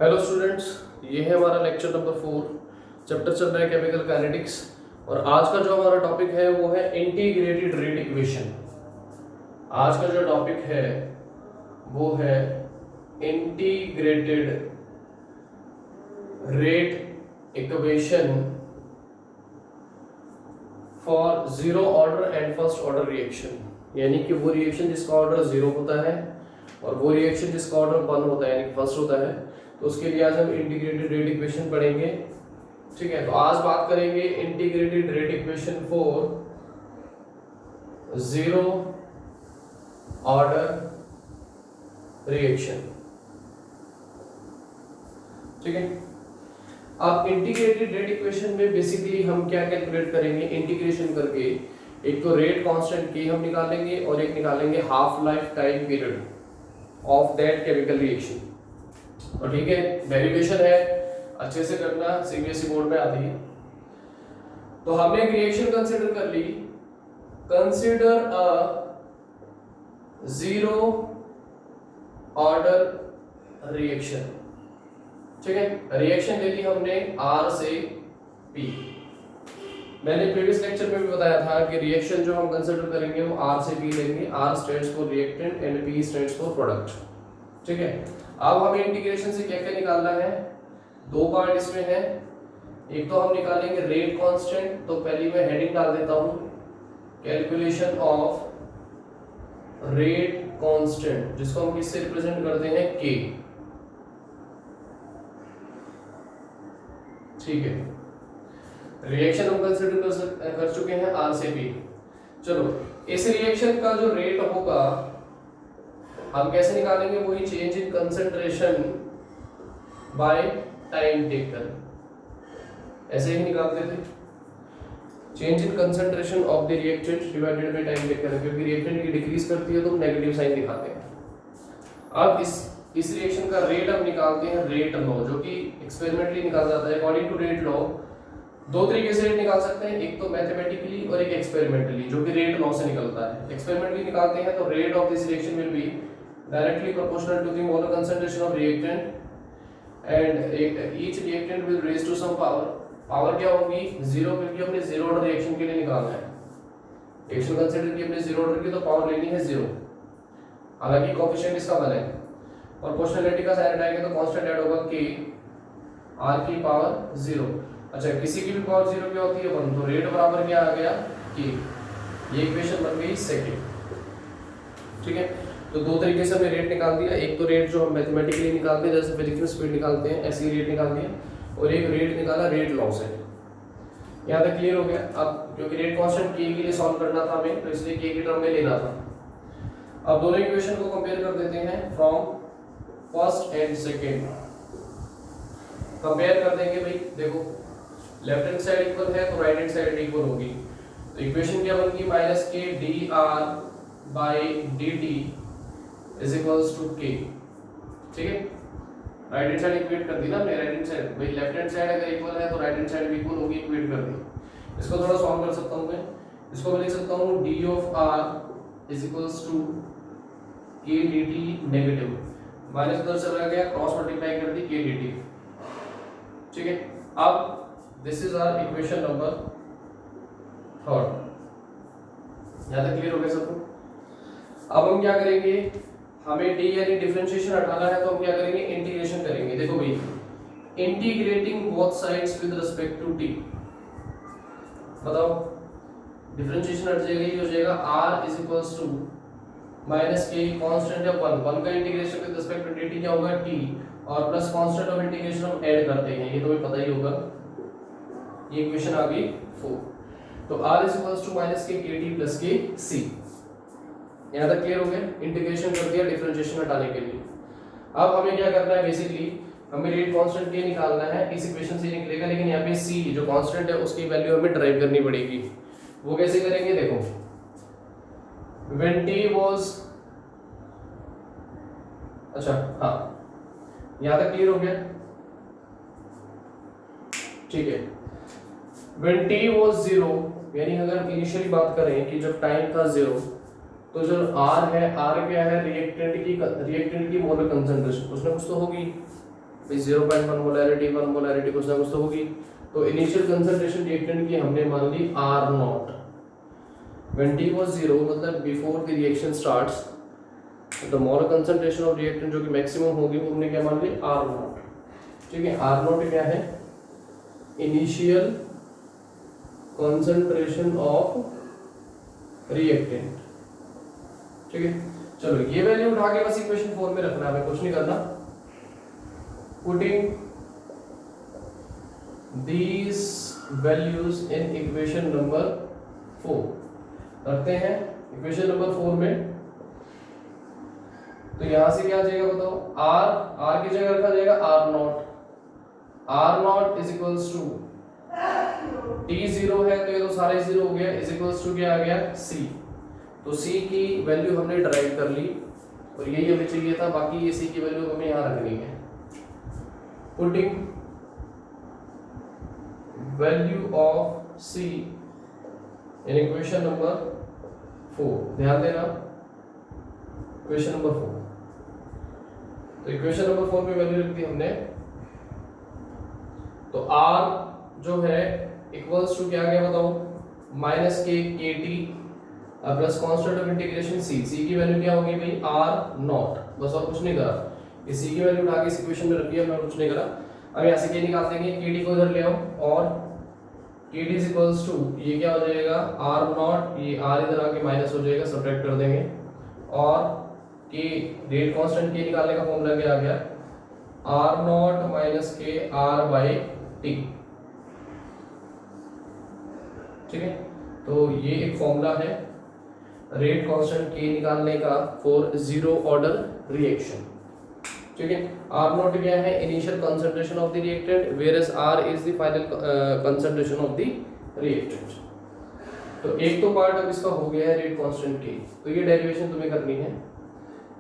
Hello students, ये है हमारा लेक्चर नंबर 4। चैप्टर चल रहा है केमिकल काइनेटिक्स और आज का जो हमारा टॉपिक है वो है इंटीग्रेटेड रेट इक्वेशन। आज का जो टॉपिक है वो है integrated rate equation for zero order and first order reaction, यानी कि वो रिएक्शन जिसका ऑर्डर जीरो होता है और वो रिएक्शन जिसका ऑर्डर 1 होता है यानी कि फर्स्ट होता है। तो उसके लिए आज हम इंटीग्रेटेड रेट इक्वेशन पढ़ेंगे। ठीक है, तो आज बात करेंगे integrated rate equation for zero order reaction. ठीक है, अब इंटीग्रेटेड रेट इक्वेशन में बेसिकली हम क्या कैलकुलेट करेंगे, इंटीग्रेशन करके एक तो रेट कांस्टेंट के हम निकालेंगे और एक निकालेंगे half life time period of that chemical reaction. और ठीक है, डेरिवेशन है, अच्छे से करना, सीबीएसई बोर्ड में आती है। तो हमने एक रिएक्शन कंसीडर कर ली, consider a zero order reaction. ठीक है, रिएक्शन ले ली हमने R से P। मैंने प्रीवियस लेक्चर में भी बताया था कि रिएक्शन जो हम कंसीडर करेंगे वो R से P लेंगे। R stands for reactant and P stands for product. ठीक है, अब हमें इंटीग्रेशन से क्या क्या निकालना है, दो पार्ट इसमें है। एक तो हम निकालेंगे रेट कांस्टेंट, तो पहली मैं हेडिंग डाल देता हूं, कैलकुलेशन ऑफ रेट कांस्टेंट, जिसको हम किससे रिप्रेजेंट करते हैं, K। ठीक है, रिएक्शन हम कंसीडर कर चुके हैं R से P। चलो, इस रिएक्शन का जो रेट होगा हम कैसे निकालेंगे, वही change in concentration by time taken, ऐसे ही निकालते थे, change in concentration of the reactant divided by time taken, क्योंकि रिएक्टेंट की डिक्रीज करती है तो हम नेगेटिव साइन दिखाते हैं। अब इस रिएक्शन का रेट हम निकालते हैं रेट लॉ, जो कि एक्सपेरिमेंटली निकाला जाता है। अकॉर्डिंग टू रेट लॉ दो तरीके से रेट निकाल सकते हैं, एक तो मैथमेटिकली और एक एक्सपेरिमेंटली, जो कि रेट लॉ से निकलता है। एक्सपेरिमेंटली निकालते हैं तो rate of this reaction will be directly proportional to the molar concentration of reactant and each reactant will raise to some power। Power क्या होगी, जीरो, क्योंकि हमने जीरो ऑर्डर रिएक्शन के लिए निकालना है। रिएक्शन कंसीडर की हमने जीरो ऑर्डर की तो पावर लेनी है जीरो, हालांकि कोएफिशिएंट इसका 1 है। और प्रोपोर्शनलिटी का साइन हटाएंगे तो कांस्टेंट ऐड होगा k r की पावर 0। अच्छा, किसी की भी पावर 0 क्या होती है 1, तो रेट बराबर क्या आ गया k। ये इक्वेशन बन गई सेकंड। ठीक है, तो दो तरीके से हमने रेट निकाल दिया, एक तो रेट जो हम मैथमेटिकली निकालते हैं जैसे फिजिक्स में स्पीड निकालते हैं, ऐसे ही रेट निकाल दिया, और एक रेट निकाला रेट लॉ से। यहाँ तक क्लियर हो गया। अब क्योंकि रेट कांस्टेंट के लिए सॉल्व करना था हमें, तो इसलिए के की टर्म में लेना था। अब दोनों इक्वेशन को कंपेयर कर देते हैं from first and second. Compare कर देंगे भाई, देखो लेफ्ट हैंड साइड इक्वल है तो राइट हैंड साइड इक्वल होगी। तो इक्वेशन क्या बनेगी, माइनस के D R by D T is equals to k। ठीक है, राइट हैंड साइड इक्वेट कर दी ना हमने, राइट हैंड साइड भाई लेफ्ट हैंड साइड अगर इक्वल है तो राइट हैंड साइड भी इक्वल होगी, इक्वेट कर दी। इसको थोड़ा सॉल्व कर सकता हूं मैं, इसको मैं लिख सकता हूं d of r is equals to k dt negative, minus उधर चला गया, क्रॉस मल्टीप्लाई कर दी k dt। ठीक है, अब this is our equation number 3। यहां तक क्लियर हो गया सबको। अब हम क्या करेंगे, हमें डी यानी डिफरेंशिएशन हटाना है, तो हम क्या करेंगे, इंटीग्रेशन करेंगे। देखो भाई, integrating both sides with respect to T, बताओ डिफरेंशिएशन हट जाएगा, ये हो जाएगा r is equals to minus K constant है 1 का integration with respect to dt क्या होगा t, और प्लस कांस्टेंट ऑफ इंटीग्रेशन हम ऐड करते हैं, ये तुम्हें पता ही होगा। ये इक्वेशन आ गई 4। तो r is equals to minus K kt plus के c। यहाँ तक क्लियर हो गया, इंटीग्रेशन कर दिया डिफरेंशिएशन हटाने के लिए। अब हमें क्या करना है, बेसिकली हमें रेट कांस्टेंट के निकालना है, इस इक्वेशन से निकलेगा, लेकिन यहाँ पे c जो कांस्टेंट है उसकी वैल्यू हमें ड्राइव करनी पड़ेगी। वो कैसे करेंगे, देखो when t was, अच्छा हाँ, यहाँ तक क्लियर हो गया। ठीक है, when t was 0, यानी अगर इनिशियली बात करें कि जब टाइम था 0, तो जो R है, R क्या है, रिएक्टेंट की मोलर कंसंट्रेशन, उसमें कुछ तो होगी, भाई 0.1 मोलैरिटी 1 मोलैरिटी कुछ ना कुछ तो होगी। तो इनिशियल कंसंट्रेशन रिएक्टेंट की हमने मान ली R naught, when T was 0 मतलब before the reaction starts the molar concentration of reactant जो कि मैक्सिमम होगी वो हमने क्या मान ली आर नॉट। ठीक है, आर नॉट क्या है, इनिशियल कंसंट्रेशन ऑफ रिएक्टेंट। ठीक है, चलो ये वैल्यू उठा के बस इक्वेशन 4 में रखना है, हमें कुछ नहीं करना। Putting these values in equation number 4 रखते हैं इक्वेशन नंबर 4 में। तो यहां से क्या आ जाएगा बताओ, r की जगह रखा जाएगा r naught is equals to t 0 है तो ये तो सारे 0 हो गया, इज इक्वल्स टू क्या आ गया c। तो c की वैल्यू हमने ड्राइव कर ली और यही हमें चाहिए था, बाकी ये c की वैल्यू हमें यहाँ रखनी है। Putting value of c in equation number 4, ध्यान देना इक्वेशन नंबर 4। तो इक्वेशन नंबर 4 पे वैल्यू रख दी हमने। तो r जो है इक्वल्स टू क्या आ गया बताओ, माइनस के T plus constant of integration c की वैल्यू क्या होगी भाई r नॉट, बस और कुछ नहीं करा। इस c की वैल्यू उठा के इस इक्वेशन में रखी है, मैं कुछ नहीं करा। अब यहाँ से क्या निकाल देंगे, kd को इधर ले आओ और kd इज इक्वल्स टू ये क्या हो जाएगा r नॉट, ये r इधर आके माइनस हो जाएगा, सब्ट्रैक्ट कर देंगे। और k रेट कांस्टेंट k निकालने का फॉर्मूला क्या आ गया, r नॉट माइनस के r बाई टी। ठीक है, तो ये एक फॉर्मूला है रेट कांस्टेंट k निकालने का फॉर जीरो ऑर्डर रिएक्शन। ठीक है, r नॉट क्या है, initial concentration of the reactant, whereas r is the final concentration of the reactant. तो एक तो पार्ट अब इसका हो गया है रेट कांस्टेंट k, तो ये डेरिवेशन तुम्हें करनी है।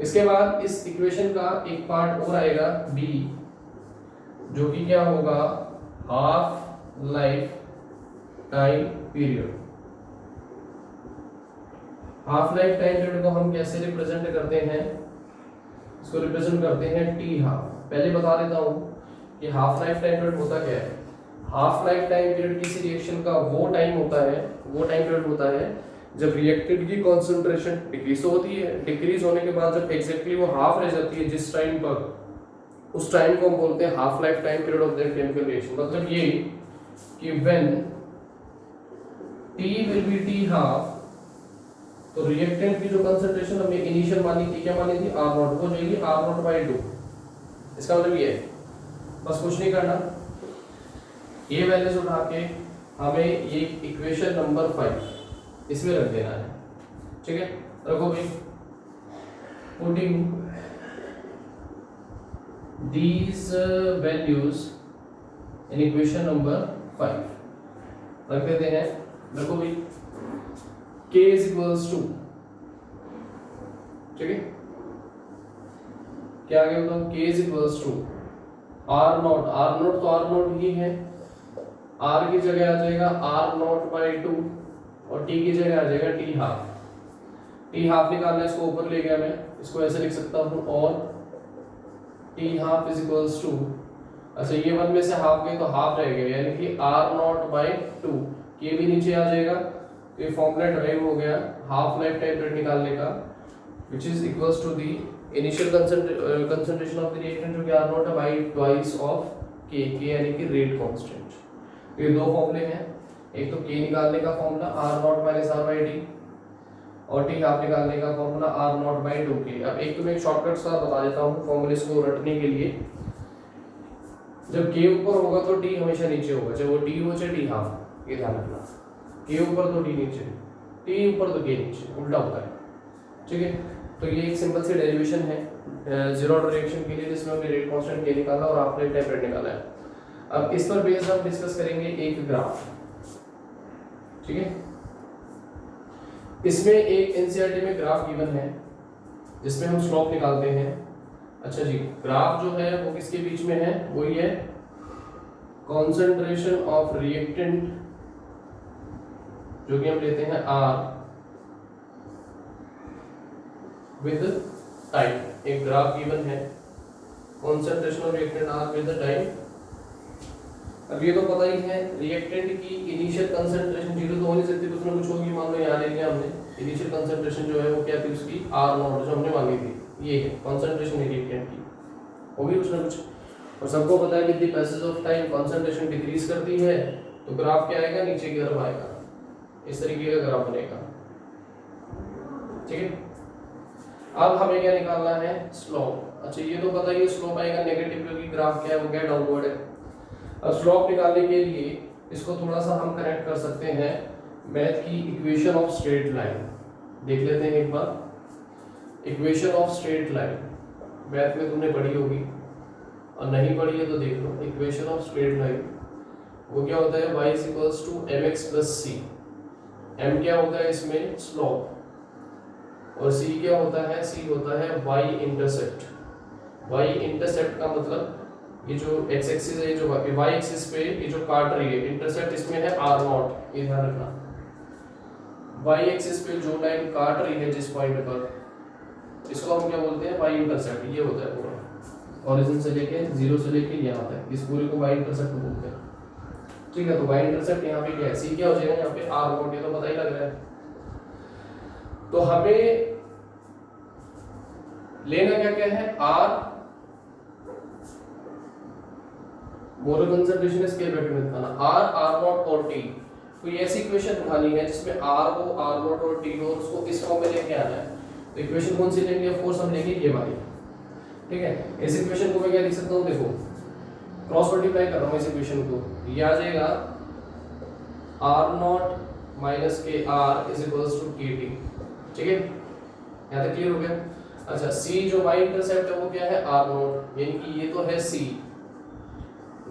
इसके बाद इस इक्वेशन का एक पार्ट और आएगा b, जो कि क्या होगा half life time period. Half life time period को हम कैसे रिप्रेजेंट करते हैं, इसको रिप्रेजेंट करते हैं टी हाफ। पहले बता देता हूं कि हाफ लाइफ टाइम पीरियड होता क्या है। हाफ लाइफ टाइम पीरियड किसी रिएक्शन का वो टाइम होता है, वो टाइम पीरियड होता है जब रिएक्टेंट की कंसंट्रेशन डिक्रीज होती है, डिक्रीज होने के बाद जब एग्जैक्टली वो हाफ रह जाती है जिस टाइम पर, उस टाइम को हम बोलते हैं half life time period of that chemical reaction. मतलब ये कि when t will be t half, तो रिएक्टेंट की जो कंसंट्रेशन हमने इनिशियल मानी थी, क्या मानी थी r नॉट, हो जाएगी r नॉट बाई 2। इसका मतलब ये है, बस कुछ नहीं करना, ये वैल्यूज उठा के हमें ये इक्वेशन नंबर 5 इसमें रख देना है। ठीक है, रखो भाई। Putting these values in equation number 5 रख देते हैं। देखो भाई k is equals to, ठीक है, क्या आ गया बताओ, k is equals to r not, r not तो r नॉट ही है, r की जगह आ जाएगा r नॉट बाई 2 और t की जगह आ जाएगा t हाफ। t हाफ निकालना, इसको ऊपर ले गया मैं, इसको ऐसे लिख सकता हूँ और t half is equals to, अच्छा ये 1 में से हाफ गए तो हाफ रह गया, यानी कि r नॉट बाई 2, ये भी नीचे आ जाएगा। तो ये फॉर्मूला ड्राइव हो गया हाफ लाइफ टाइम पीरियड निकालने का, which is equals to the initial concentration of the reactant जो कि r नॉट है बाई ट्वाइस ऑफ k, यानी कि रेट कांस्टेंट। तो ये दो फॉर्मूले हैं, एक तो k निकालने का formula r not minus r by t और t हाफ निकालने का formula r not by 2k। अब एक तो मैं एक शॉर्टकट सा बता देता हूँ फॉर्मूलेस को रटने के लिए। जब k ऊपर होगा तो t हमेशा नीचे होगा, चाहे वो t हो चाहे t हाफ, ये ध्यान रखना। k ऊपर तो t नीचे, t ऊपर तो k नीचे, उल्टा होता है। ठीक है, तो ये एक सिंपल सी डेरिवेशन है जीरो ऑर्डर रिएक्शन के लिए, जिसमें हमने रेट कांस्टेंट k निकाला और हाफ लाइफ टाइम पीरियड निकाला है। अब इस पर बेस्ड हम डिस्कस करेंगे एक ग्राफ। ठीक है, इसमें एक एनसीईआरटी में ग्राफ गिवन है जिसमें हम स्लोप निकालते हैं। अच्छा जी, ग्राफ जो है वो किसके बीच में है, वो ये है कंसंट्रेशन ऑफ रिएक्टेंट जो कि हम लेते हैं R विद टाइम। एक ग्राफ गिवन है concentration of reactant R with the time। अब ये तो पता ही है रिएक्टेंट की इनिशियल कंसंट्रेशन जीरो तो हो नहीं सकती, कुछ ना कुछ होगी। मान लो यहाँ ले लिया हमने, इनिशियल कंसंट्रेशन जो है वो क्या थी उसकी R0 जो हमने मांगी थी, ये है कंसंट्रेशन रिएक्टेंट की, होगी कुछ ना कुछ। और सबको पता है with the passage of time concentration decrease करती है, तो ग्राफ क्या आएगा, नीचे की तरफ आएगा, इस तरीके का ग्राफ बनेगा। ठीक है, अब हमें क्या निकालना है, स्लोप। अच्छा ये तो पता ही है स्लोप आएगा नेगेटिव, क्योंकि ग्राफ क्या है वो क्या डाउनवर्ड है। अब स्लोप निकालने के लिए इसको थोड़ा सा हम कनेक्ट कर सकते हैं मैथ की इक्वेशन ऑफ स्ट्रेट लाइन। देख लेते हैं एक बार equation of straight line, math में तुमने पढ़ी होगी, और नहीं पढ़ी है तो देख लो। इक्वेशन ऑफ स्ट्रेट लाइन वो क्या होता है, y = mx + c। m क्या होता है इसमें, स्लोप, और c क्या होता है, c होता है y इंटरसेप्ट। y इंटरसेप्ट का मतलब ये जो x एक्सिस है, जो y एक्सिस पे ये जो काट रही है, इंटरसेप्ट इसमें है r0, ये ध्यान रखना। y एक्सिस पे जो लाइन काट रही है जिस पॉइंट पर, इसको हम क्या बोलते हैं, y इंटरसेप्ट। ये होता है पूरा ओरिजिन से लेके 0 से लेके यहाँ तक, इस पूरे को y इंटरसेप्ट बोलते हैं। ठीक है, तो y इंटरसेप्ट यहाँ पे क्या है, c क्या हो जाएगा यहाँ पे r0, ये तो पता ही लग रहा है। तो हमें लेना क्या क्या है, r मोलर कंसंट्रेशन है, स्केल फैक्टर में दिखाना, r r0 और t। कोई ऐसी इक्वेशन उठानी है जिसमें r हो, r0 और t हो, उसको इस फॉर्म में लेके आना है। तो इक्वेशन कौन सी लेंगे, ऑफ कोर्स हम लेंगे ये वाली। ठीक है, इस इक्वेशन को मैं क्या लिख सकता हूँ, देखो क्रॉस मल्टीप्लाई कर रहा हूँ इस इक्वेशन को, ये आ जाएगा r0 - kr = kt। ठीक है, यहाँ तक क्लियर हो गया। अच्छा c जो y इंटरसेप्ट है वो क्या है, r0, यानी कि ये तो है c,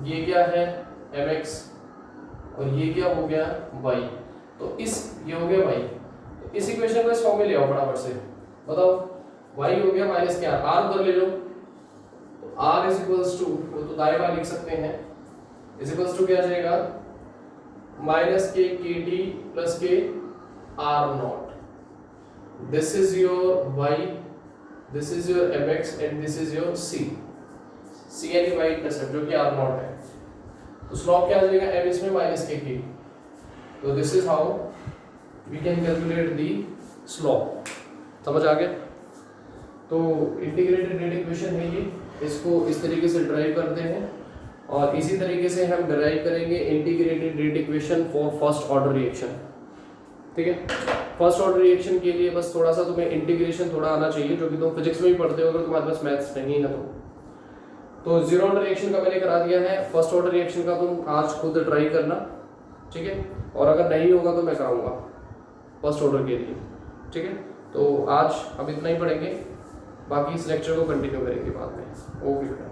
ये क्या है mx, और ये क्या हो गया y, तो इस ये हो गया y। तो इस इक्वेशन को इस फॉर्म में ले आओ फटाफट से, बताओ y हो गया माइनस क्या, r उधर ले लो, तो r = तो दाएं बाएं लिख सकते हैं, = क्या आ जाएगा, -k kt + k r0। This is your y, this is your mx and this is your c। c यानी y इंटरसेप्ट जो कि r0 है। तो स्लोप क्या आ जाएगा, m इसमें -kk। तो this is how we can calculate the slope. समझ आ गया। तो इंटीग्रेटेड रेट इक्वेशन है ये, इसको इस तरीके से ड्राइव करते हैं, और इसी तरीके से हम ड्राइव करेंगे integrated rate equation for first order reaction. ठीक है, फर्स्ट ऑर्डर रिएक्शन के लिए बस थोड़ा सा तुम्हें इंटीग्रेशन थोड़ा आना चाहिए, जो कि तुम फिजिक्स में भी पढ़ते हो अगर तुम्हारे पास मैथ्स नहीं है तो जीरो ऑर्डर रिएक्शन का मैंने करा दिया है, फर्स्ट ऑर्डर रिएक्शन का तुम आज खुद ट्राई करना। ठीक है, और अगर नहीं होगा तो मैं कराऊंगा फर्स्ट ऑर्डर के लिए। ठीक है, तो आज अब इतना ही पढ़ेंगे, बाकी इस लेक्चर को कंटिन्यू करेंगे बाद में। ओके बेटा।